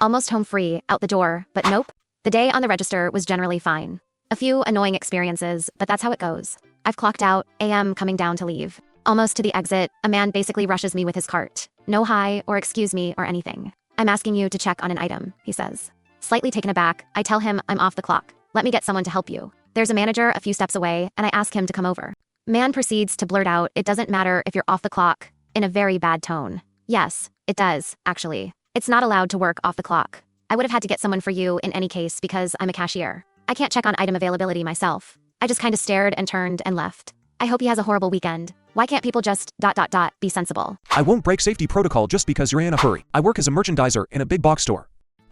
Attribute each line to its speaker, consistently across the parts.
Speaker 1: Almost home free, out the door, but nope. The day on the register was generally fine. A few annoying experiences, but that's how it goes. I've clocked out, AM coming down to leave. Almost to the exit, a man basically rushes me with his cart. No hi, or excuse me, or anything. I'm asking you to check on an item, he says. Slightly taken aback, I tell him I'm off the clock. Let me get someone to help you. There's a manager a few steps away, and I ask him to come over. Man proceeds to blurt out, it doesn't matter if you're off the clock, in a very bad tone. Yes, it does, actually. It's not allowed to work off the clock. I would have had to get someone for you in any case because I'm a cashier. I can't check on item availability myself. I just kinda stared and turned and left. I hope he has a horrible weekend. Why can't people just ... be sensible?
Speaker 2: I won't break safety protocol just because you're in a hurry. I work as a merchandiser in a big box store.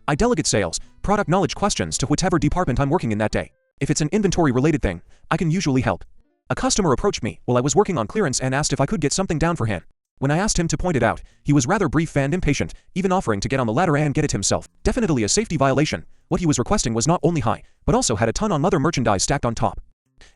Speaker 2: I delegate sales, product knowledge questions to whichever department I'm working in that day. If it's an inventory-related thing, I can usually help. A customer approached me while I was working on clearance and asked if I could get something down for him. When I asked him to point it out, he was rather brief and impatient, even offering to get on the ladder and get it himself. Definitely a safety violation. What he was requesting was not only high, but also had a ton on other merchandise stacked on top.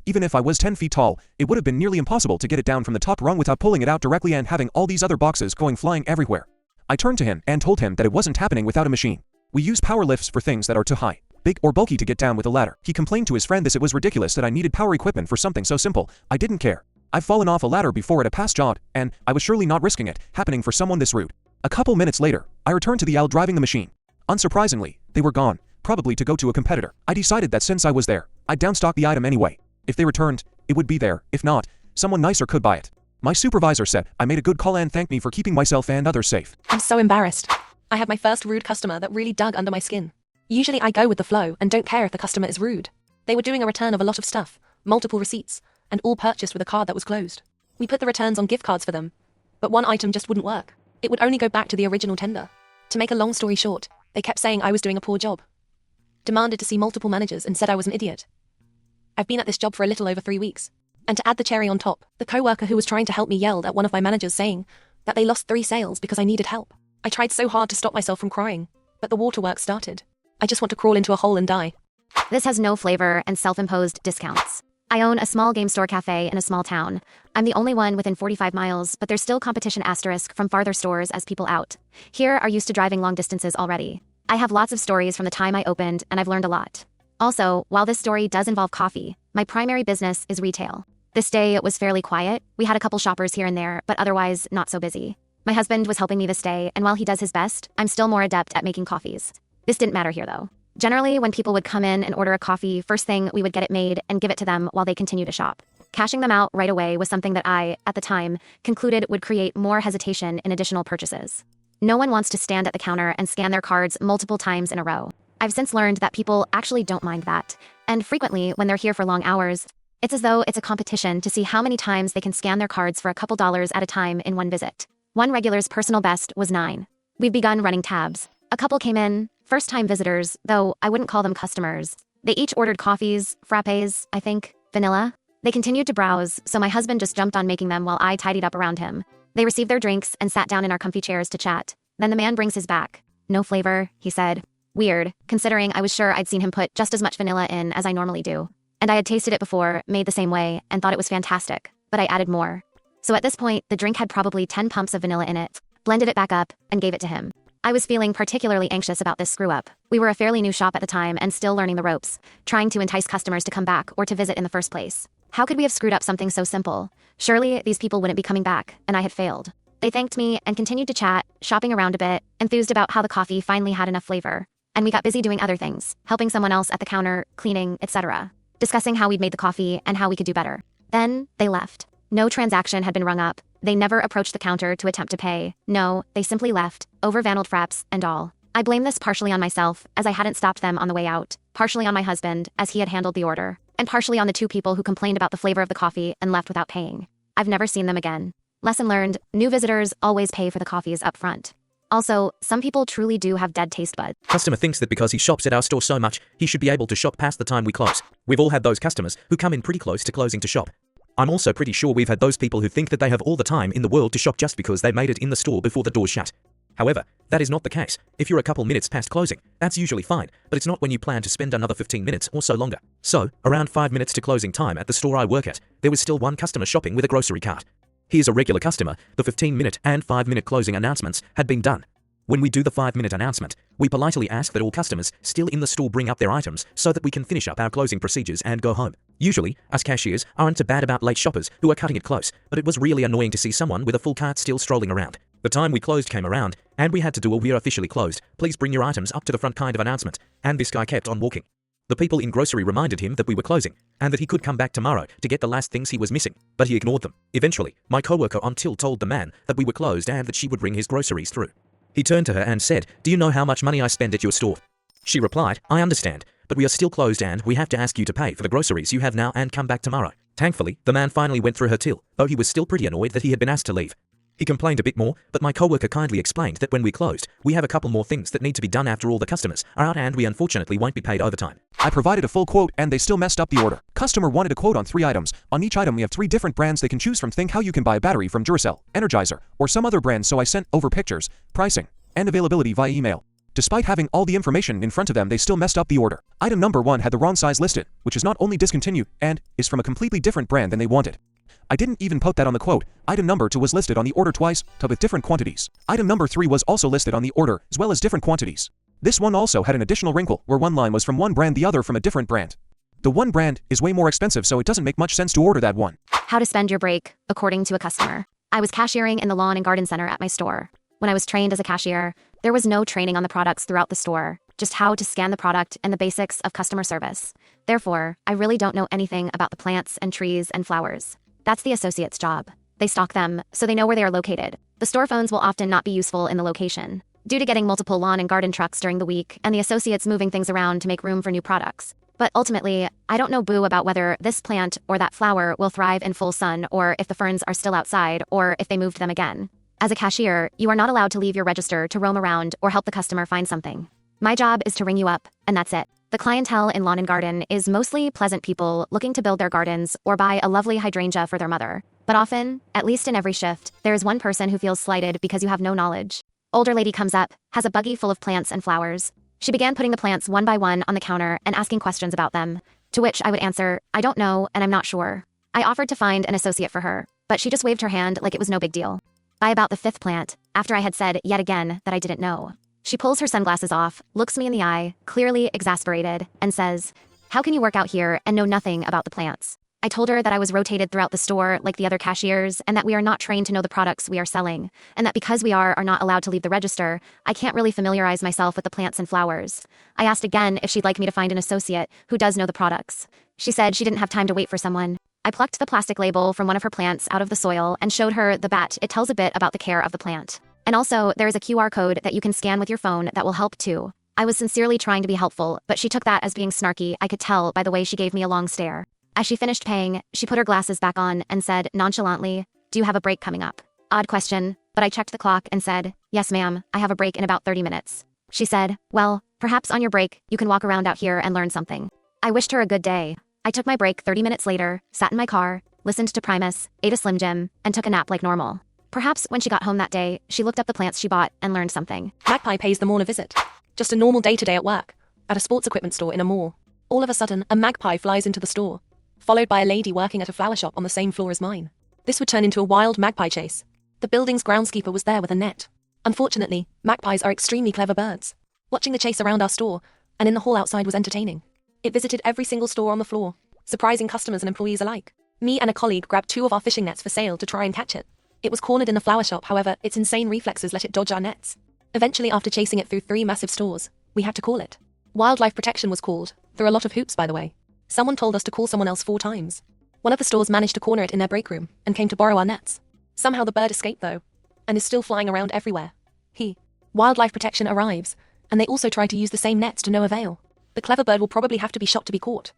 Speaker 2: Even if I was 10 feet tall, it would have been nearly impossible to get it down from the top rung without pulling it out directly and having all these other boxes going flying everywhere. I turned to him and told him that it wasn't happening without a machine. We use power lifts for things that are too high, big or bulky to get down with a ladder. He complained to his friend it was ridiculous that I needed power equipment for something so simple. I didn't care. I've fallen off a ladder before at a past job, and I was surely not risking it happening for someone this rude. A couple minutes later, I returned to the aisle driving the machine. Unsurprisingly, they were gone, probably to go to a competitor. I decided that since I was there, I'd downstock the item anyway. If they returned, it would be there. If not, someone nicer could buy it. My supervisor said I made a good call and thanked me for keeping myself and others safe.
Speaker 3: I'm so embarrassed. I had my first rude customer that really dug under my skin. Usually I go with the flow and don't care if the customer is rude. They were doing a return of a lot of stuff, multiple receipts, and all purchased with a card that was closed. We put the returns on gift cards for them, but one item just wouldn't work. It would only go back to the original tender. To make a long story short, they kept saying I was doing a poor job. Demanded to see multiple managers and said I was an idiot. I've been at this job for a little over 3 weeks. And to add the cherry on top, the coworker who was trying to help me yelled at one of my managers saying that they lost 3 sales because I needed help. I tried so hard to stop myself from crying, but the waterworks started. I just want to crawl into a hole and die.
Speaker 1: This has no flavor and self-imposed discounts. I own a small game store cafe in a small town. I'm the only one within 45 miles, but there's still competition asterisk from farther stores as people out here are used to driving long distances already. I have lots of stories from the time I opened, and I've learned a lot. Also, while this story does involve coffee, my primary business is retail. This day it was fairly quiet. We had a couple shoppers here and there, but otherwise not so busy. My husband was helping me this day, and while he does his best, I'm still more adept at making coffees. This didn't matter here though. Generally, when people would come in and order a coffee, first thing we would get it made and give it to them while they continue to shop. Cashing them out right away was something that I, at the time, concluded would create more hesitation in additional purchases. No one wants to stand at the counter and scan their cards multiple times in a row. I've since learned that people actually don't mind that, and frequently when they're here for long hours, it's as though it's a competition to see how many times they can scan their cards for a couple dollars at a time in one visit. One regular's personal best was 9. We've begun running tabs. A couple came in, first-time visitors, though I wouldn't call them customers. They each ordered coffees, frappes, I think, vanilla. They continued to browse, so my husband just jumped on making them while I tidied up around him. They received their drinks and sat down in our comfy chairs to chat. Then the man brings his back. No flavor, he said. Weird, considering I was sure I'd seen him put just as much vanilla in as I normally do. And I had tasted it before, made the same way, and thought it was fantastic, but I added more. So at this point, the drink had probably 10 pumps of vanilla in it, blended it back up, and gave it to him. I was feeling particularly anxious about this screw-up. We were a fairly new shop at the time and still learning the ropes, trying to entice customers to come back or to visit in the first place. How could we have screwed up something so simple? Surely these people wouldn't be coming back, and I had failed. They thanked me and continued to chat, shopping around a bit, enthused about how the coffee finally had enough flavor. And we got busy doing other things, helping someone else at the counter, cleaning, etc. Discussing how we'd made the coffee and how we could do better. Then, they left. No transaction had been rung up. They never approached the counter to attempt to pay. No, they simply left, over-vanilled fraps and all. I blame this partially on myself, as I hadn't stopped them on the way out, partially on my husband, as he had handled the order, and partially on the 2 people who complained about the flavor of the coffee and left without paying. I've never seen them again. Lesson learned, new visitors always pay for the coffees up front. Also, some people truly do have dead taste buds.
Speaker 4: Customer thinks that because he shops at our store so much, he should be able to shop past the time we close. We've all had those customers who come in pretty close to closing to shop. I'm also pretty sure we've had those people who think that they have all the time in the world to shop just because they made it in the store before the doors shut. However, that is not the case. If you're a couple minutes past closing, that's usually fine, but it's not when you plan to spend another 15 minutes or so longer. So, around 5 minutes to closing time at the store I work at, there was still one customer shopping with a grocery cart. He is a regular customer. The 15-minute and 5-minute closing announcements had been done. When we do the 5-minute announcement, we politely ask that all customers still in the store bring up their items so that we can finish up our closing procedures and go home. Usually, us cashiers aren't too bad about late shoppers who are cutting it close, but it was really annoying to see someone with a full cart still strolling around. The time we closed came around, and we had to do a "we're officially closed, please bring your items up to the front" kind of announcement, and this guy kept on walking. The people in grocery reminded him that we were closing, and that he could come back tomorrow to get the last things he was missing, but he ignored them. Eventually, my coworker on till told the man that we were closed and that she would bring his groceries through. He turned to her and said, "Do you know how much money I spend at your store?" She replied, "I understand, but we are still closed and we have to ask you to pay for the groceries you have now and come back tomorrow." Thankfully, the man finally went through her till, though he was still pretty annoyed that he had been asked to leave. He complained a bit more, but my coworker kindly explained that when we closed, we have a couple more things that need to be done after all the customers are out and we unfortunately won't be paid overtime.
Speaker 2: I provided a full quote and they still messed up the order. Customer wanted a quote on 3 items. On each item we have 3 different brands they can choose from. Think how you can buy a battery from Duracell, Energizer, or some other brand, so I sent over pictures, pricing, and availability via email. Despite having all the information in front of them, they still messed up the order. Item number 1 had the wrong size listed, which is not only discontinued and is from a completely different brand than they wanted. I didn't even put that on the quote. Item number 2 was listed on the order twice, but with different quantities. Item number 3 was also listed on the order, as well as different quantities. This one also had an additional wrinkle, where one line was from one brand, the other from a different brand. The one brand is way more expensive, so it doesn't make much sense to order that one.
Speaker 1: How to spend your break, according to a customer. I was cashiering in the lawn and garden center at my store. When I was trained as a cashier, there was no training on the products throughout the store, just how to scan the product and the basics of customer service. Therefore, I really don't know anything about the plants and trees and flowers. That's the associate's job. They stock them, so they know where they are located. The store phones will often not be useful in the location, due to getting multiple lawn and garden trucks during the week and the associates moving things around to make room for new products. But ultimately, I don't know boo about whether this plant or that flower will thrive in full sun, or if the ferns are still outside, or if they moved them again. As a cashier, you are not allowed to leave your register to roam around or help the customer find something. My job is to ring you up, and that's it. The clientele in lawn and garden is mostly pleasant people looking to build their gardens or buy a lovely hydrangea for their mother. But often, at least in every shift, there is one person who feels slighted because you have no knowledge. Older lady comes up, has a buggy full of plants and flowers. She began putting the plants one by one on the counter and asking questions about them, to which I would answer, "I don't know and I'm not sure." I offered to find an associate for her, but she just waved her hand like it was no big deal. By about the 5th plant, after I had said yet again that I didn't know, she pulls her sunglasses off, looks me in the eye, clearly exasperated, and says, "How can you work out here and know nothing about the plants?" I told her that I was rotated throughout the store like the other cashiers and that we are not trained to know the products we are selling, and that because we are not allowed to leave the register, I can't really familiarize myself with the plants and flowers. I asked again if she'd like me to find an associate who does know the products. She said she didn't have time to wait for someone. I plucked the plastic label from one of her plants out of the soil and showed her the bat. It tells a bit about the care of the plant. And also, there is a QR code that you can scan with your phone that will help too. I was sincerely trying to be helpful, but she took that as being snarky. I could tell by the way she gave me a long stare. As she finished paying, she put her glasses back on and said nonchalantly, "Do you have a break coming up?" Odd question, but I checked the clock and said, "Yes ma'am, I have a break in about 30 minutes. She said, "Well, perhaps on your break, you can walk around out here and learn something." I wished her a good day. I took my break 30 minutes later, sat in my car, listened to Primus, ate a Slim Jim, and took a nap like normal. Perhaps when she got home that day, she looked up the plants she bought and learned something.
Speaker 3: Magpie pays them all a visit. Just a normal day-to-day at work, at a sports equipment store in a mall. All of a sudden, a magpie flies into the store, followed by a lady working at a flower shop on the same floor as mine. This would turn into a wild magpie chase. The building's groundskeeper was there with a net. Unfortunately, magpies are extremely clever birds. Watching the chase around our store, and in the hall outside was entertaining. It visited every single store on the floor, surprising customers and employees alike. Me and a colleague grabbed 2 of our fishing nets for sale to try and catch it. It was cornered in the flower shop, however, its insane reflexes let it dodge our nets. Eventually, after chasing it through 3 massive stores, we had to call it. Wildlife protection was called, through a lot of hoops by the way. Someone told us to call someone else 4 times. One of the stores managed to corner it in their break room, and came to borrow our nets. Somehow the bird escaped though, and is still flying around everywhere. Wildlife protection arrives, and they also try to use the same nets to no avail. The clever bird will probably have to be shot to be caught.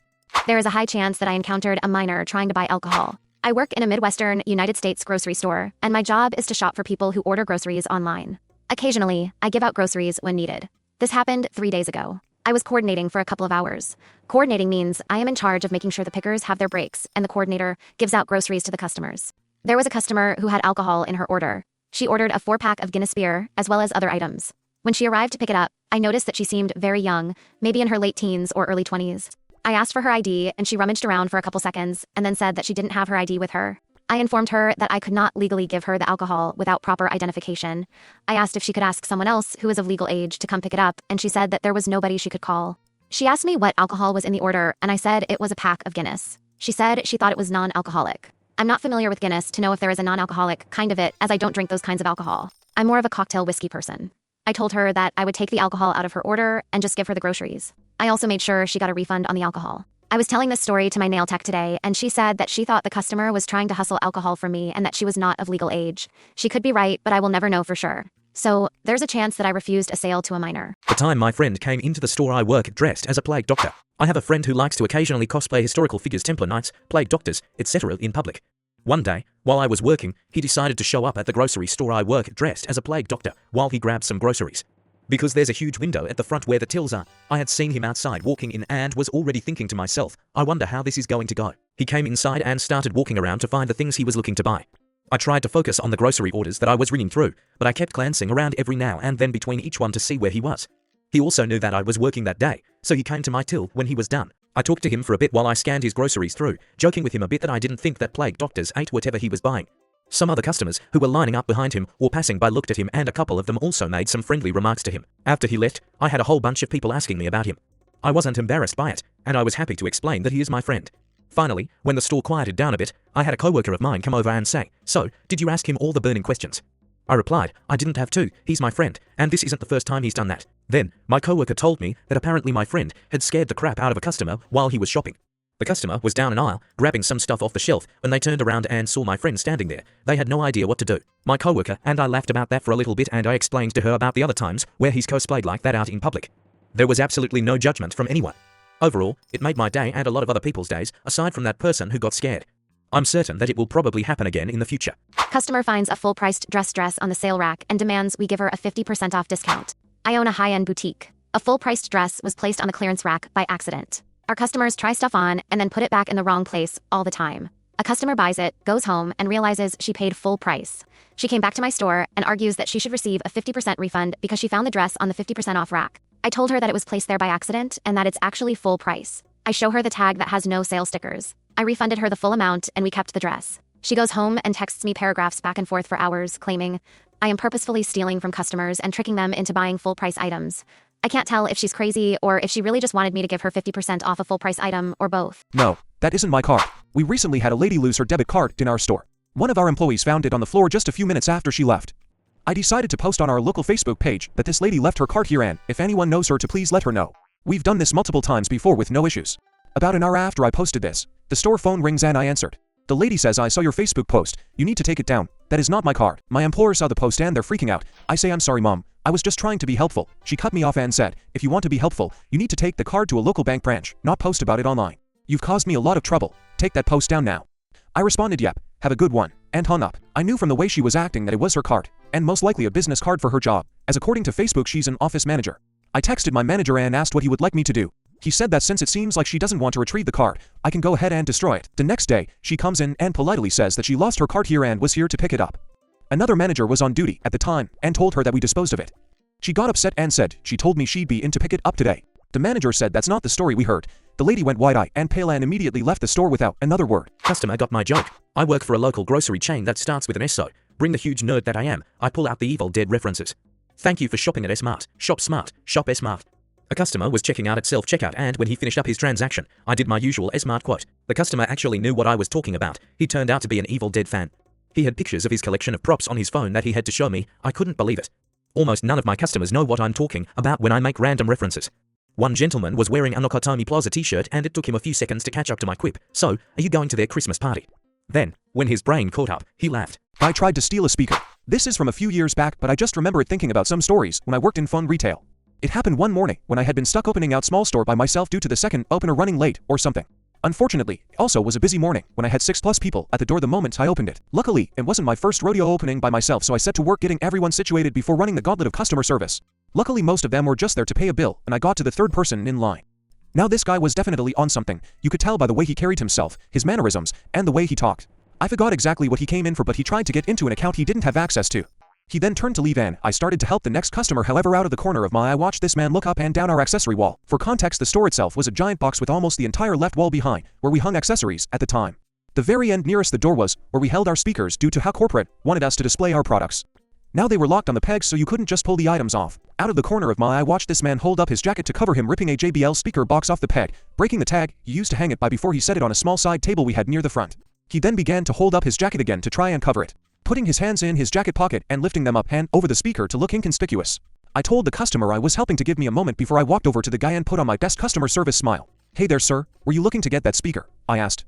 Speaker 1: There is a high chance that I encountered a minor trying to buy alcohol. I work in a Midwestern United States grocery store, and my job is to shop for people who order groceries online. Occasionally, I give out groceries when needed. This happened 3 days ago. I was coordinating for a couple of hours. Coordinating means I am in charge of making sure the pickers have their breaks, and the coordinator gives out groceries to the customers. There was a customer who had alcohol in her order. She ordered a 4-pack of Guinness beer, as well as other items. When she arrived to pick it up, I noticed that she seemed very young, maybe in her late teens or early 20s. I asked for her ID, and she rummaged around for a couple seconds, and then said that she didn't have her ID with her. I informed her that I could not legally give her the alcohol without proper identification. I asked if she could ask someone else who is of legal age to come pick it up, and she said that there was nobody she could call. She asked me what alcohol was in the order, and I said it was a pack of Guinness. She said she thought it was non-alcoholic. I'm not familiar with Guinness to know if there is a non-alcoholic kind of it, as I don't drink those kinds of alcohol. I'm more of a cocktail whiskey person. I told her that I would take the alcohol out of her order and just give her the groceries. I also made sure she got a refund on the alcohol. I was telling this story to my nail tech today, and she said that she thought the customer was trying to hustle alcohol from me and that she was not of legal age. She could be right, but I will never know for sure. So, there's a chance that I refused a sale to a minor.
Speaker 4: The time my friend came into the store I work dressed as a plague doctor. I have a friend who likes to occasionally cosplay historical figures, Templar Knights, plague doctors, etc. in public. One day, while I was working, he decided to show up at the grocery store I work dressed as a plague doctor while he grabbed some groceries. Because there's a huge window at the front where the tills are, I had seen him outside walking in and was already thinking to myself, I wonder how this is going to go. He came inside and started walking around to find the things he was looking to buy. I tried to focus on the grocery orders that I was reading through, but I kept glancing around every now and then between each one to see where he was. He also knew that I was working that day, so he came to my till when he was done. I talked to him for a bit while I scanned his groceries through, joking with him a bit that I didn't think that plague doctors ate whatever he was buying. Some other customers who were lining up behind him or passing by looked at him, and a couple of them also made some friendly remarks to him. After he left, I had a whole bunch of people asking me about him. I wasn't embarrassed by it, and I was happy to explain that he is my friend. Finally, when the store quieted down a bit, I had a coworker of mine come over and say, "So, did you ask him all the burning questions?" I replied, "I didn't have to, he's my friend, and this isn't the first time he's done that." Then, my coworker told me that apparently my friend had scared the crap out of a customer while he was shopping. The customer was down an aisle, grabbing some stuff off the shelf. When they turned around and saw my friend standing there, they had no idea what to do. My coworker and I laughed about that for a little bit, and I explained to her about the other times where he's cosplayed like that out in public. There was absolutely no judgment from anyone. Overall, it made my day and a lot of other people's days, aside from that person who got scared. I'm certain that it will probably happen again in the future.
Speaker 1: Customer finds a full-priced dress on the sale rack and demands we give her a 50% off discount. I own a high-end boutique. A full-priced dress was placed on the clearance rack by accident. Our customers try stuff on and then put it back in the wrong place all the time. A customer buys it, goes home, and realizes she paid full price. She came back to my store and argues that she should receive a 50% refund because she found the dress on the 50% off rack. I told her that it was placed there by accident and that it's actually full price. I show her the tag that has no sale stickers. I refunded her the full amount and we kept the dress. She goes home and texts me paragraphs back and forth for hours, claiming, "I am purposefully stealing from customers and tricking them into buying full-price items." I can't tell if she's crazy or if she really just wanted me to give her 50% off a full-price item, or both.
Speaker 2: No, that isn't my card. We recently had a lady lose her debit card in our store. One of our employees found it on the floor just a few minutes after she left. I decided to post on our local Facebook page that this lady left her card here, and if anyone knows her to please let her know. We've done this multiple times before with no issues. About an hour after I posted this, the store phone rings and I answered. The lady says, "I saw your Facebook post. You need to take it down. That is not my card." My employer saw the post and they're freaking out. I say, "I'm sorry, Mom. I was just trying to be helpful." She cut me off and said, "If you want to be helpful, you need to take the card to a local bank branch, not post about it online. You've caused me a lot of trouble. Take that post down now." I responded, "Yep, have a good one," and hung up. I knew from the way she was acting that it was her card, and most likely a business card for her job, as according to Facebook she's an office manager. I texted my manager and asked what he would like me to do. He said that since it seems like she doesn't want to retrieve the card, I can go ahead and destroy it. The next day, she comes in and politely says that she lost her card here and was here to pick it up. Another manager was on duty at the time and told her that we disposed of it. She got upset and said she told me she'd be in to pick it up today. The manager said that's not the story we heard. The lady went wide-eyed and pale and immediately left the store without another word.
Speaker 4: Customer got my joke. I work for a local grocery chain that starts with an S, so bring the huge nerd that I am, I pull out the Evil Dead references. Thank you for shopping at S-Mart. Shop smart. Shop S-Mart. A customer was checking out at self-checkout, and when he finished up his transaction, I did my usual S-Mart quote. The customer actually knew what I was talking about. He turned out to be an Evil Dead fan. He had pictures of his collection of props on his phone that he had to show me. I couldn't believe it. Almost none of my customers know what I'm talking about when I make random references. One gentleman was wearing a Nakatomi Plaza t-shirt, and it took him a few seconds to catch up to my quip. "So, are you going to their Christmas party?" Then, when his brain caught up, he laughed.
Speaker 2: I tried to steal a speaker. This is from a few years back, but I just remember thinking about some stories when I worked in fun retail. It happened one morning when I had been stuck opening out small store by myself due to the second opener running late or something. Unfortunately, it also was a busy morning when I had 6+ people at the door the moment I opened it. Luckily, it wasn't my first rodeo opening by myself, so I set to work getting everyone situated before running the gauntlet of customer service. Luckily, most of them were just there to pay a bill, and I got to the third person in line. Now this guy was definitely on something. You could tell by the way he carried himself, his mannerisms, and the way he talked. I forgot exactly what he came in for, but he tried to get into an account he didn't have access to. He then turned to leave and I started to help the next customer. However, out of the corner of my eye, I watched this man look up and down our accessory wall. For context, the store itself was a giant box with almost the entire left wall behind, where we hung accessories at the time. The very end nearest the door was where we held our speakers due to how corporate wanted us to display our products. Now they were locked on the pegs so you couldn't just pull the items off. Out of the corner of my eye I watched this man hold up his jacket to cover him, ripping a JBL speaker box off the peg, breaking the tag he used to hang it by before he set it on a small side table we had near the front. He then began to hold up his jacket again to try and cover it, putting his hands in his jacket pocket and lifting them up hand over the speaker to look inconspicuous. I told the customer I was helping to give me a moment before I walked over to the guy and put on my best customer service smile. "Hey there sir, were you looking to get that speaker?" I asked.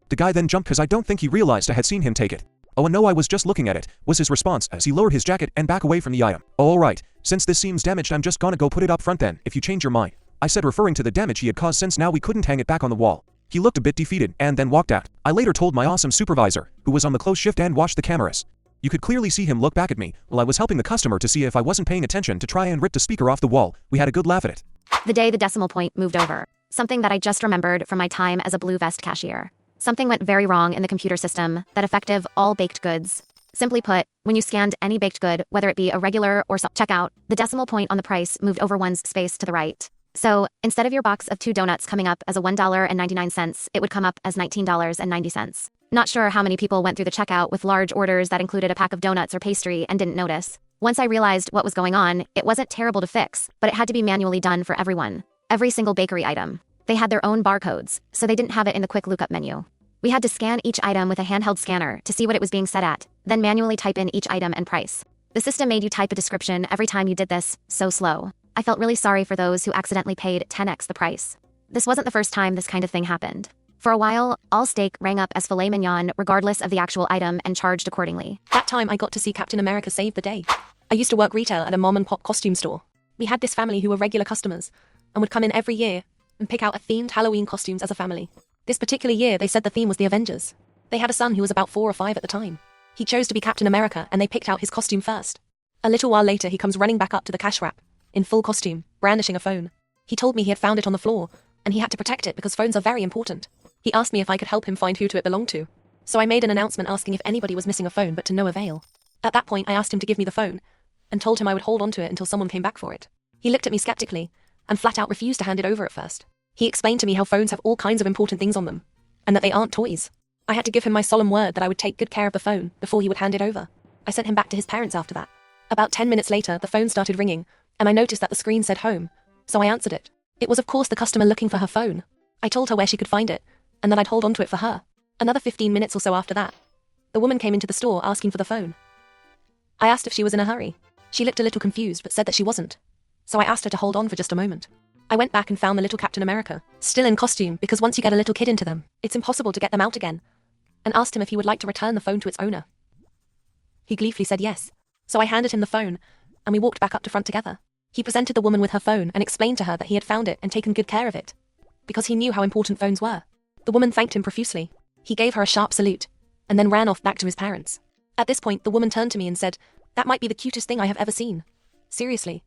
Speaker 2: The guy then jumped because I don't think he realized I had seen him take it. "Oh no, I was just looking at it," was his response as he lowered his jacket and back away from the item. "Oh, alright, since this seems damaged I'm just gonna go put it up front then, if you change your mind," I said, referring to the damage he had caused since now we couldn't hang it back on the wall. He looked a bit defeated and then walked out. I later told my awesome supervisor, who was on the close shift and watched the cameras. You could clearly see him look back at me while I was helping the customer to see if I wasn't paying attention to try and rip the speaker off the wall. We had a good laugh at it.
Speaker 1: The day the decimal point moved over. Something that I just remembered from my time as a blue vest cashier. Something went very wrong in the computer system that affected all baked goods. Simply put, when you scanned any baked good, whether it be a regular or checkout, the decimal point on the price moved over one's space to the right. So, instead of your box of 2 donuts coming up as a $1.99, it would come up as $19.90. Not sure how many people went through the checkout with large orders that included a pack of donuts or pastry and didn't notice. Once I realized what was going on, it wasn't terrible to fix, but it had to be manually done for everyone. Every single bakery item. They had their own barcodes, so they didn't have it in the quick lookup menu. We had to scan each item with a handheld scanner to see what it was being set at, then manually type in each item and price. The system made you type a description every time you did this, so slow. I felt really sorry for those who accidentally paid 10x the price. This wasn't the first time this kind of thing happened. For a while, all steak rang up as filet mignon regardless of the actual item and charged accordingly.
Speaker 3: That time I got to see Captain America save the day. I used to work retail at a mom and pop costume store. We had this family who were regular customers and would come in every year and pick out a themed Halloween costumes as a family. This particular year, they said the theme was the Avengers. They had a son who was about 4 or 5 at the time. He chose to be Captain America and they picked out his costume first. A little while later, he comes running back up to the cash wrap, in full costume, brandishing a phone. He told me he had found it on the floor, and he had to protect it because phones are very important. He asked me if I could help him find who it belonged to. So I made an announcement asking if anybody was missing a phone, but to no avail. At that point, I asked him to give me the phone, and told him I would hold onto it until someone came back for it. He looked at me skeptically, and flat out refused to hand it over at first. He explained to me how phones have all kinds of important things on them, and that they aren't toys. I had to give him my solemn word that I would take good care of the phone before he would hand it over. I sent him back to his parents after that. About 10 minutes later, the phone started ringing, and I noticed that the screen said home, so I answered it. It was of course the customer looking for her phone. I told her where she could find it, and that I'd hold onto it for her. Another 15 minutes or so after that, the woman came into the store asking for the phone. I asked if she was in a hurry. She looked a little confused but said that she wasn't. So I asked her to hold on for just a moment. I went back and found the little Captain America, still in costume because once you get a little kid into them, it's impossible to get them out again, and asked him if he would like to return the phone to its owner. He gleefully said yes. So I handed him the phone, and we walked back up to front together. He presented the woman with her phone and explained to her that he had found it and taken good care of it, because he knew how important phones were. The woman thanked him profusely. He gave her a sharp salute, and then ran off back to his parents. At this point, the woman turned to me and said, "That might be the cutest thing I have ever seen. Seriously.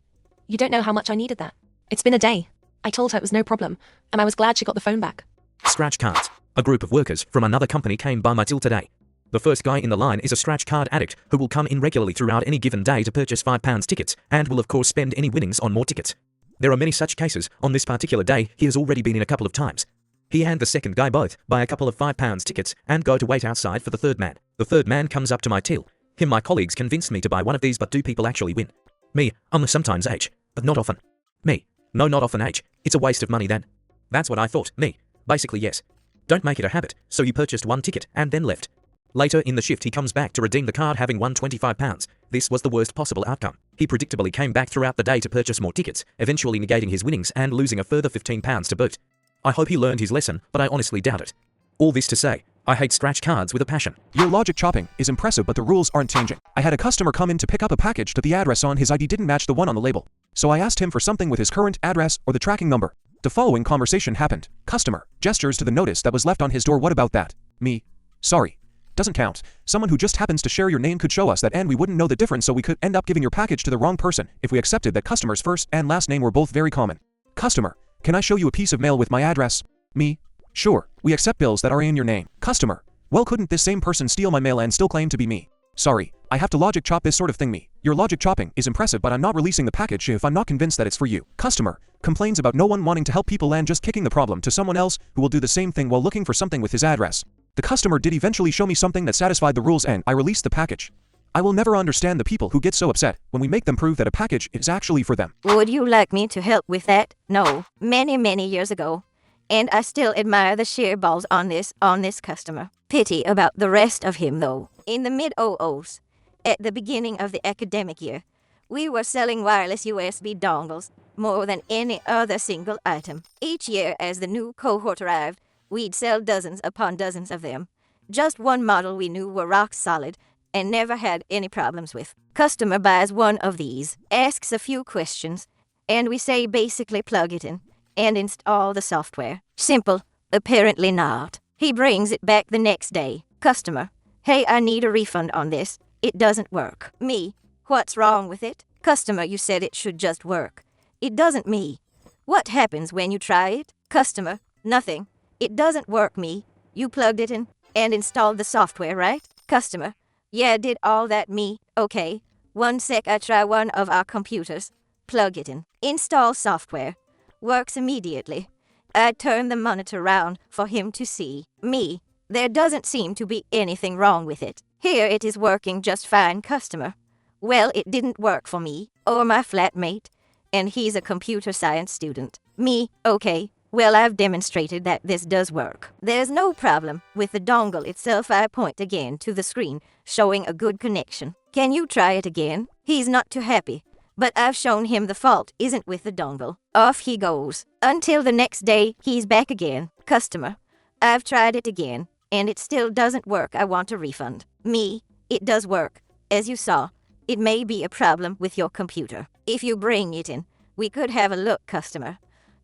Speaker 3: You don't know how much I needed that. It's been a day." I told her it was no problem, and I was glad she got the phone back.
Speaker 4: Scratch cards. A group of workers from another company came by my till today. The first guy in the line is a scratch card addict who will come in regularly throughout any given day to purchase £5 tickets and will of course spend any winnings on more tickets. There are many such cases. On this particular day, he has already been in a couple of times. He and the second guy both buy a couple of £5 tickets and go to wait outside for the third man. The third man comes up to my till. Him my colleagues convinced me to buy one of these, but do people actually win? Me, I'm the sometimes age, but not often. Me, no, not often age. It's a waste of money then. That's what I thought. Me, basically yes. Don't make it a habit, so you purchased one ticket and then left. Later in the shift he comes back to redeem the card having won £25. This was the worst possible outcome. He predictably came back throughout the day to purchase more tickets, eventually negating his winnings and losing a further £15 to boot. I hope he learned his lesson, but I honestly doubt it. All this to say, I hate scratch cards with a passion.
Speaker 2: Your logic chopping is impressive, but the rules aren't changing. I had a customer come in to pick up a package, but the address on his ID didn't match the one on the label. So I asked him for something with his current address or the tracking number. The following conversation happened. Customer gestures to the notice that was left on his door. "What about that?" Me, "Sorry. Doesn't count. Someone who just happens to share your name could show us that and we wouldn't know the difference, so we could end up giving your package to the wrong person if we accepted that customer's first and last name were both very common." Customer, "Can I show you a piece of mail with my address?" Me, "Sure. We accept bills that are in your name." Customer, "Well, couldn't this same person steal my mail and still claim to be me?" "Sorry. I have to logic chop this sort of thing." Me, "Your logic chopping is impressive, but I'm not releasing the package if I'm not convinced that it's for you." Customer, complains about no one wanting to help people and just kicking the problem to someone else who will do the same thing while looking for something with his address. The customer did eventually show me something that satisfied the rules and I released the package. I will never understand the people who get so upset when we make them prove that a package is actually for them.
Speaker 5: Would you like me to help with that? No. Many years ago. And I still admire the sheer balls on this customer. Pity about the rest of him though. In the mid-00s, at the beginning of the academic year, we were selling wireless USB dongles more than any other single item. Each year as the new cohort arrived, we'd sell dozens upon dozens of them. Just one model we knew were rock solid and never had any problems with. Customer buys one of these, asks a few questions, and we say basically plug it in and install the software. Simple. Apparently not. He brings it back the next day. Customer, hey, I need a refund on this. It doesn't work. Me, what's wrong with it? Customer, you said it should just work. It doesn't. Me, what happens when you try it? Customer, nothing. It doesn't work. Me, you plugged it in and installed the software, right? Customer, yeah, did all that. Me, okay. 1 sec, I try one of our computers. Plug it in. Install software. Works immediately. I turn the monitor round for him to see. Me, there doesn't seem to be anything wrong with it. Here it is working just fine. Customer, well, it didn't work for me or my flatmate, and he's a computer science student. Me, okay. Well, I've demonstrated that this does work. There's no problem with the dongle itself. I point again to the screen, showing a good connection. Can you try it again? He's not too happy, but I've shown him the fault isn't with the dongle. Off he goes. Until the next day, he's back again. Customer, I've tried it again, and it still doesn't work. I want a refund. Me, it does work. As you saw, it may be a problem with your computer. If you bring it in, we could have a look. Customer,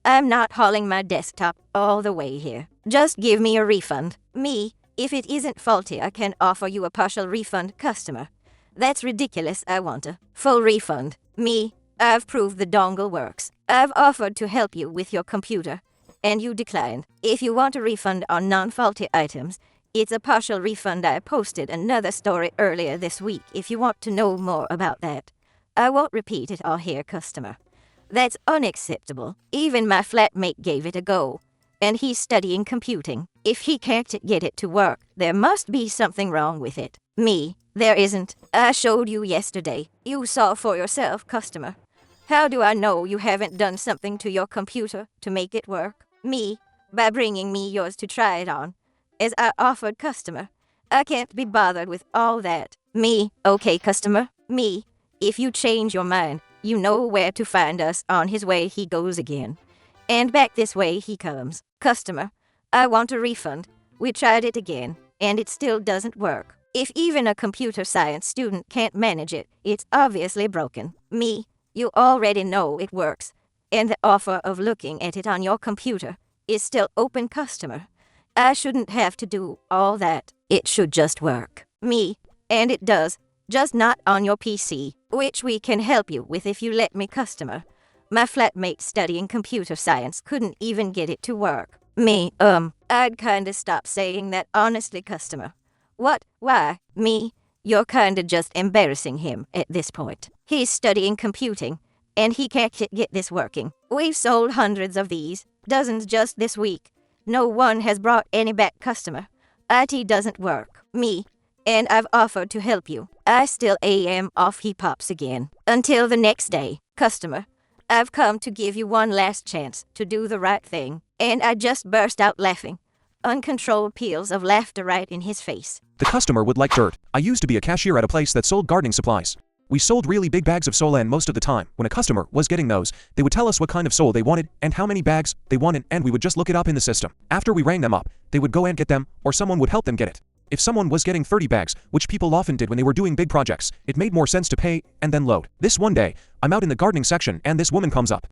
Speaker 5: I'm not hauling my desktop all the way here. Just give me a refund. Me, if it isn't faulty, I can offer you a partial refund. Customer, that's ridiculous. I want a full refund. Me, I've proved the dongle works. I've offered to help you with your computer, and you declined. If you want a refund on non-faulty items, it's a partial refund. I posted another story earlier this week if you want to know more about that. I won't repeat it all here. Customer, that's unacceptable. Even my flatmate gave it a go, and he's studying computing. If he can't get it to work, there must be something wrong with it. Me, there isn't. I showed you yesterday. You saw for yourself. Customer, how do I know you haven't done something to your computer to make it work? Me, by bringing me yours to try it on, as I offered. Customer, I can't be bothered with all that. Me, okay. Customer, me, if you change your mind, you know where to find us. On his way he goes again, and back this way he comes. Customer, I want a refund. We tried it again, and it still doesn't work. If even a computer science student can't manage it, it's obviously broken. Me, you already know it works, and the offer of looking at it on your computer is still open. Customer, I shouldn't have to do all that. It should just work. Me, and it does, just not on your PC, which we can help you with if you let me. Customer, my flatmate studying computer science couldn't even get it to work. Me, I'd kinda stop saying that honestly. Customer, what? Why? Me, you're kinda just embarrassing him at this point. He's studying computing, and he can't get this working. We've sold hundreds of these, dozens just this week. No one has brought any back. Customer, IT doesn't work. Me, and I've offered to help you. I still am. Off he pops again. Until the next day. Customer, I've come to give you one last chance to do the right thing. And I just burst out laughing. Uncontrolled peals of laughter right in his face.
Speaker 2: The customer would like dirt. I used to be a cashier at a place that sold gardening supplies. We sold really big bags of soil, and most of the time, when a customer was getting those, they would tell us what kind of soil they wanted and how many bags they wanted, and we would just look it up in the system. After we rang them up, they would go and get them, or someone would help them get it. If someone was getting 30 bags, which people often did when they were doing big projects, it made more sense to pay and then load. This one day, I'm out in the gardening section and this woman comes up.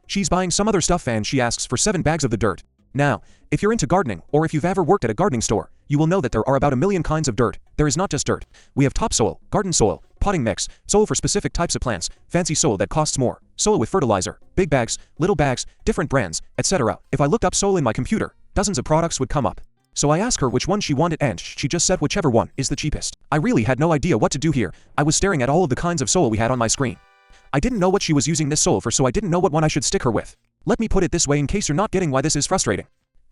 Speaker 2: She's buying some other stuff and she asks for 7 bags of the dirt. Now, if you're into gardening, or if you've ever worked at a gardening store, you will know that there are about 1 million kinds of dirt. There is not just dirt. We have topsoil, garden soil, potting mix, soil for specific types of plants, fancy soil that costs more, soil with fertilizer, big bags, little bags, different brands, etc. If I looked up soil in my computer, dozens of products would come up. So I asked her which one she wanted and she just said whichever one is the cheapest. I really had no idea what to do here. I was staring at all of the kinds of soil we had on my screen. I didn't know what she was using this soil for, so I didn't know what one I should stick her with. Let me put it this way in case you're not getting why this is frustrating.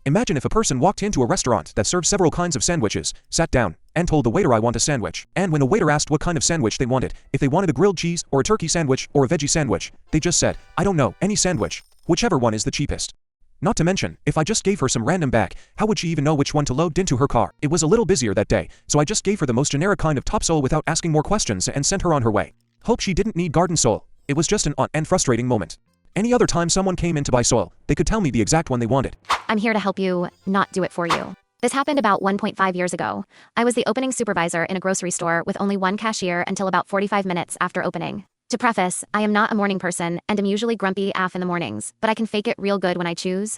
Speaker 2: Imagine if a person walked into a restaurant that serves several kinds of sandwiches, sat down, and told the waiter I want a sandwich. And when the waiter asked what kind of sandwich they wanted, if they wanted a grilled cheese, or a turkey sandwich, or a veggie sandwich, they just said, I don't know, any sandwich. Whichever one is the cheapest. Not to mention, if I just gave her some random bag, how would she even know which one to load into her car? It was a little busier that day, so I just gave her the most generic kind of topsoil without asking more questions and sent her on her way. Hope she didn't need garden soil. It was just an odd and frustrating moment. Any other time someone came in to buy soil, they could tell me the exact one they wanted.
Speaker 1: I'm here to help you, not do it for you. This happened about 1.5 years ago. I was the opening supervisor in a grocery store with only one cashier until about 45 minutes after opening. To preface, I am not a morning person and am usually grumpy AF in the mornings, but I can fake it real good when I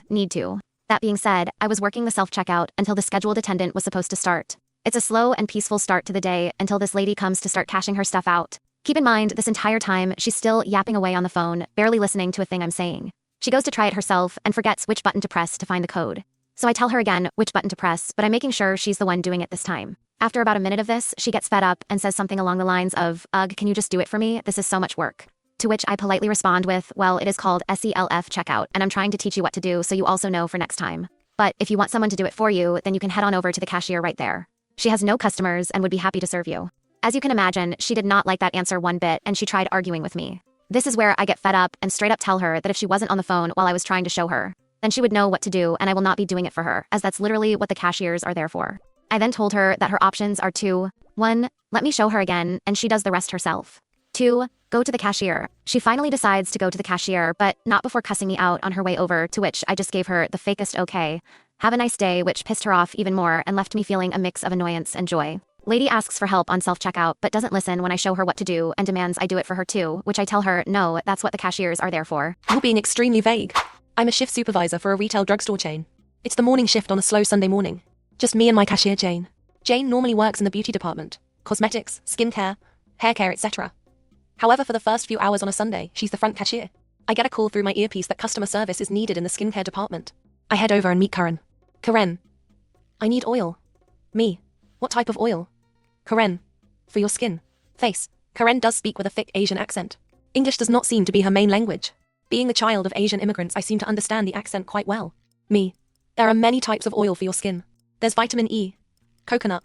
Speaker 1: need to. That being said, I was working the self-checkout until the scheduled attendant was supposed to start. It's a slow and peaceful start to the day until this lady comes to start cashing her stuff out. Keep in mind, this entire time, she's still yapping away on the phone, barely listening to a thing I'm saying. She goes to try it herself and forgets which button to press to find the code. So I tell her again which button to press, but I'm making sure she's the one doing it this time. After about a minute of this, she gets fed up and says something along the lines of, "Ugh, can you just do it for me? This is so much work." To which I politely respond with, "Well, it is called SELF checkout, and I'm trying to teach you what to do so you also know for next time. But if you want someone to do it for you, then you can head on over to the cashier right there. She has no customers and would be happy to serve you." As you can imagine, she did not like that answer one bit and she tried arguing with me. This is where I get fed up and straight up tell her that if she wasn't on the phone while I was trying to show her, then she would know what to do and I will not be doing it for her, as that's literally what the cashiers are there for. I then told her that her options are 2. 1. Let me show her again, and she does the rest herself. 2. Go to the cashier. She finally decides to go to the cashier, but not before cussing me out on her way over, to which I just gave her the fakest okay. Have a nice day, which pissed her off even more and left me feeling a mix of annoyance and joy. Lady asks for help on self-checkout but doesn't listen when I show her what to do and demands I do it for her too, which I tell her, no, that's what the cashiers are there for.
Speaker 3: You're being extremely vague. I'm a shift supervisor for a retail drugstore chain. It's the morning shift on a slow Sunday morning. Just me and my cashier, Jane. Jane normally works in the beauty department, cosmetics, skincare, hair care, etc. However, for the first few hours on a Sunday, she's the front cashier. I get a call through my earpiece that customer service is needed in the skincare department. I head over and meet Karen. Karen. I need oil. Me. What type of oil? Karen. For your skin. Face. Karen does speak with a thick Asian accent. English does not seem to be her main language. Being the child of Asian immigrants, I seem to understand the accent quite well. Me. There are many types of oil for your skin. There's vitamin E. Coconut.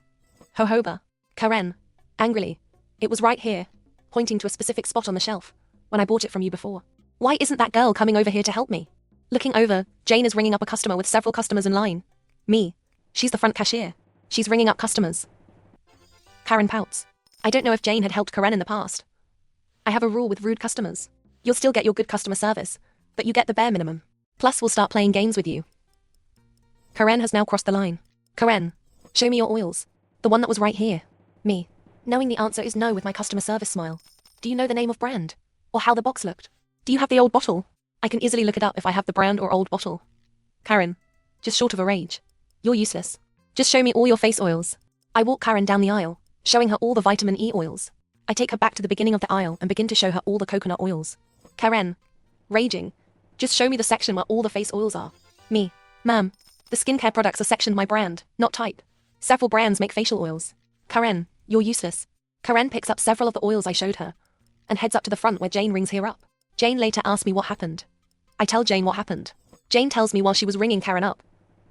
Speaker 3: Jojoba. Karen. Angrily. It was right here, pointing to a specific spot on the shelf, when I bought it from you before. Why isn't that girl coming over here to help me? Looking over, Jane is ringing up a customer with several customers in line. Me. She's the front cashier. She's ringing up customers. Karen pouts. I don't know if Jane had helped Karen in the past. I have a rule with rude customers. You'll still get your good customer service, but you get the bare minimum. Plus, we'll start playing games with you. Karen has now crossed the line. Karen, show me your oils. The one that was right here. Me. Knowing the answer is no with my customer service smile. Do you know the name of brand? Or how the box looked? Do you have the old bottle? I can easily look it up if I have the brand or old bottle. Karen. Just short of a rage. You're useless. Just show me all your face oils. I walk Karen down the aisle, showing her all the vitamin E oils. I take her back to the beginning of the aisle and begin to show her all the coconut oils. Karen. Raging. Just show me the section where all the face oils are. Me. Ma'am. The skincare products are sectioned my brand, not type. Several brands make facial oils. Karen. You're useless. Karen picks up several of the oils I showed her and heads up to the front where Jane rings her up. Jane later asks me what happened. I tell Jane what happened. Jane tells me while she was ringing Karen up.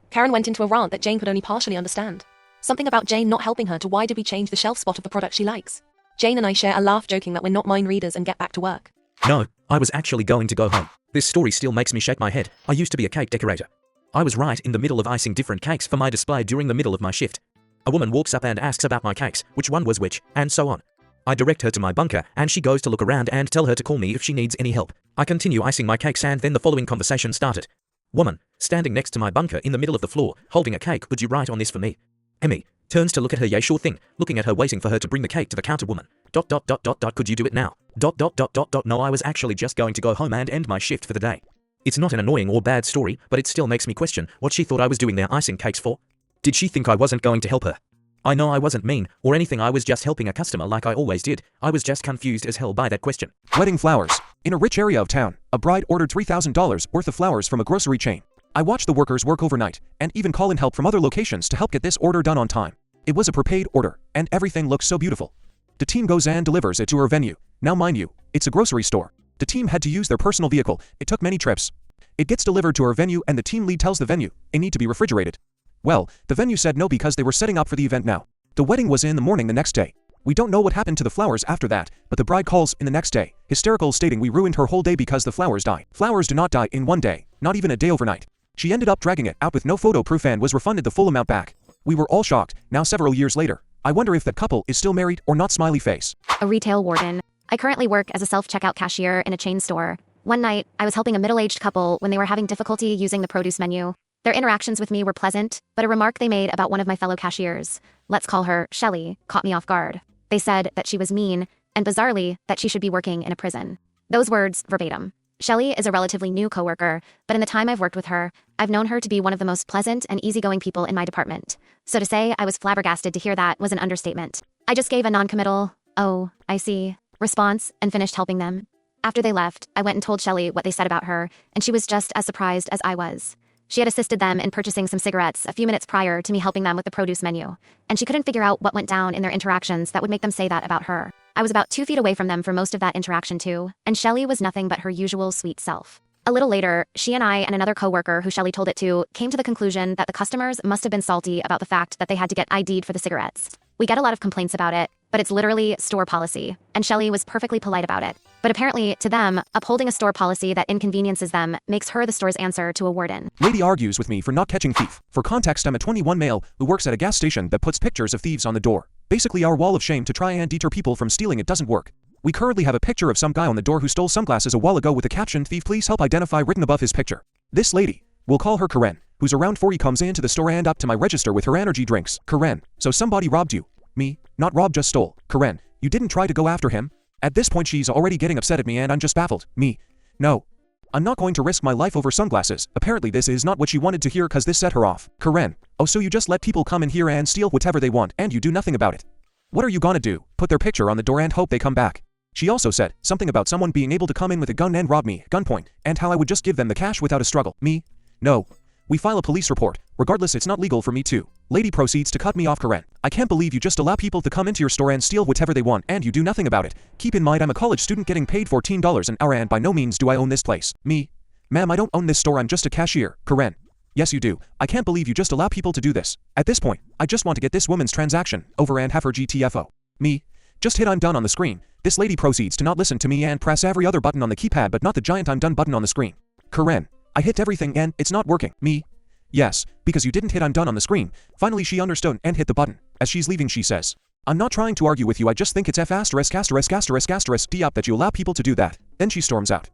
Speaker 3: Karen went into a rant that Jane could only partially understand. Something about Jane not helping her to why did we change the shelf spot of the product she likes. Jane and I share a laugh joking that we're not mind readers and get back to work.
Speaker 4: No, I was actually going to go home. This story still makes me shake my head. I used to be a cake decorator. I was right in the middle of icing different cakes for my display during the middle of my shift. A woman walks up and asks about my cakes, which one was which, and so on. I direct her to my bunker, and she goes to look around and tell her to call me if she needs any help. I continue icing my cakes and then the following conversation started. Woman, standing next to my bunker in the middle of the floor, holding a cake, could you write on this for me? Emmy, turns to look at her, yeah sure thing, looking at her waiting for her to bring the cake to the counter. Woman, ... could you do it now? ... No, I was actually just going to go home and end my shift for the day. It's not an annoying or bad story, but it still makes me question what she thought I was doing there icing cakes for. Did she think I wasn't going to help her? I know I wasn't mean or anything, I was just helping a customer like I always did. I was just confused as hell by that question.
Speaker 2: Wedding flowers. In a rich area of town, a bride ordered $3,000 worth of flowers from a grocery chain. I watched the workers work overnight and even call in help from other locations to help get this order done on time. It was a prepaid order, and everything looked so beautiful. The team goes and delivers it to her venue. Now mind you, it's a grocery store. The team had to use their personal vehicle. It took many trips. It gets delivered to our venue and the team lead tells the venue, they need to be refrigerated. Well, the venue said no because they were setting up for the event now. The wedding was in the morning the next day. We don't know what happened to the flowers after that, but the bride calls in the next day, hysterical, stating we ruined her whole day because the flowers died. Flowers do not die in one day, not even a day overnight. She ended up dragging it out with no photo proof and was refunded the full amount back. We were all shocked. Now several years later, I wonder if that couple is still married or not. Smiley face.
Speaker 1: A retail warden. I currently work as a self-checkout cashier in a chain store. One night, I was helping a middle-aged couple when they were having difficulty using the produce menu. Their interactions with me were pleasant, but a remark they made about one of my fellow cashiers, let's call her Shelley, caught me off guard. They said that she was mean, and bizarrely, that she should be working in a prison. Those words, verbatim. Shelley is a relatively new coworker, but in the time I've worked with her, I've known her to be one of the most pleasant and easygoing people in my department. So to say I was flabbergasted to hear that was an understatement. I just gave a non-committal, "Oh, I see," response and finished helping them. After they left, I went and told Shelley what they said about her, and she was just as surprised as I was. She had assisted them in purchasing some cigarettes a few minutes prior to me helping them with the produce menu, and she couldn't figure out what went down in their interactions that would make them say that about her. I was about 2 feet away from them for most of that interaction too, and Shelley was nothing but her usual sweet self. A little later, she and I and another coworker who Shelley told it to came to the conclusion that the customers must have been salty about the fact that they had to get ID'd for the cigarettes. We get a lot of complaints about it, but it's literally store policy, and Shelley was perfectly polite about it. But apparently, to them, upholding a store policy that inconveniences them makes her the store's answer to a warden.
Speaker 2: Lady argues with me for not catching thief. For context, I'm a 21 male who works at a gas station that puts pictures of thieves on the door. Basically, our wall of shame to try and deter people from stealing it doesn't work. We currently have a picture of some guy on the door who stole sunglasses a while ago with the caption, "Thief, please help identify," written above his picture. This lady, we'll call her Karen, who's around 40, comes into the store and up to my register with her energy drinks. Karen, so somebody robbed you. Me, not robbed, just stole. Karen, you didn't try to go after him? At this point she's already getting upset at me and I'm just baffled. Me, no. I'm not going to risk my life over sunglasses. Apparently this is not what she wanted to hear cause this set her off. Karen, oh, so you just let people come in here and steal whatever they want and you do nothing about it? What are you gonna do? Put their picture on the door and hope they come back? She also said something about someone being able to come in with a gun and rob me, gunpoint, and how I would just give them the cash without a struggle. Me, no. We file a police report. Regardless, it's not legal for me to. Lady proceeds to cut me off. Karen, I can't believe you just allow people to come into your store and steal whatever they want and you do nothing about it. Keep in mind I'm a college student getting paid $14 an hour and by no means do I own this place. Me, ma'am, I don't own this store, I'm just a cashier. Karen, yes you do. I can't believe you just allow people to do this. At this point, I just want to get this woman's transaction over and have her GTFO. Me, just hit I'm done on the screen. This lady proceeds to not listen to me and press every other button on the keypad but not the giant I'm done button on the screen. Karen, I hit everything and it's not working. Me, yes, because you didn't hit I'm done on the screen. Finally she understood and hit the button. As she's leaving she says, I'm not trying to argue with you, I just think it's F*** D up that you allow people to do that. Then she storms out.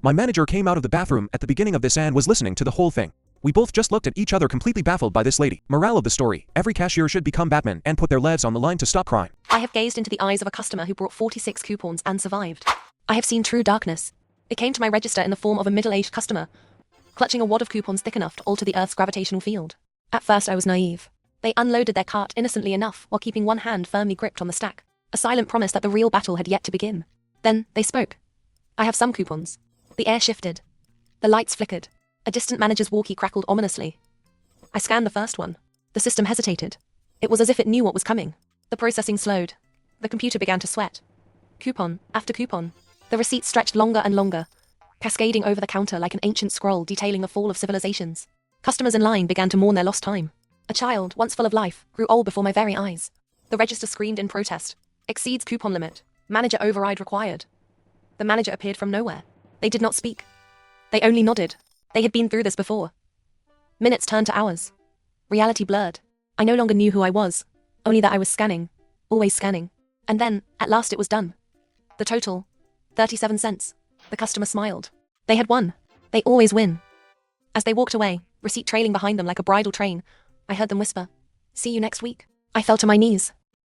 Speaker 2: My manager came out of the bathroom at the beginning of this and was listening to the whole thing. We both just looked at each other completely baffled by this lady. Morale of the story, every cashier should become Batman and put their lives on the line to stop crime.
Speaker 3: I have gazed into the eyes of a customer who brought 46 coupons and survived. I have seen true darkness. It came to my register in the form of a middle-aged customer, clutching a wad of coupons thick enough to alter the Earth's gravitational field. At first I was naive. They unloaded their cart innocently enough while keeping one hand firmly gripped on the stack, a silent promise that the real battle had yet to begin. Then they spoke. I have some coupons. The air shifted. The lights flickered. A distant manager's walkie crackled ominously. I scanned the first one. The system hesitated. It was as if it knew what was coming. The processing slowed. The computer began to sweat. Coupon after coupon. The receipts stretched longer and longer, cascading over the counter like an ancient scroll detailing the fall of civilizations. Customers in line began to mourn their lost time. A child, once full of life, grew old before my very eyes. The register screamed in protest. Exceeds coupon limit. Manager override required. The manager appeared from nowhere. They did not speak. They only nodded. They had been through this before. Minutes turned to hours. Reality blurred. I no longer knew who I was, only that I was scanning, always scanning. And then, at last it was done. The total, 37 cents. The customer smiled. They had won. They always win. As they walked away, receipt trailing behind them like a bridal train, I heard them whisper, "See you next week." I fell to my knees.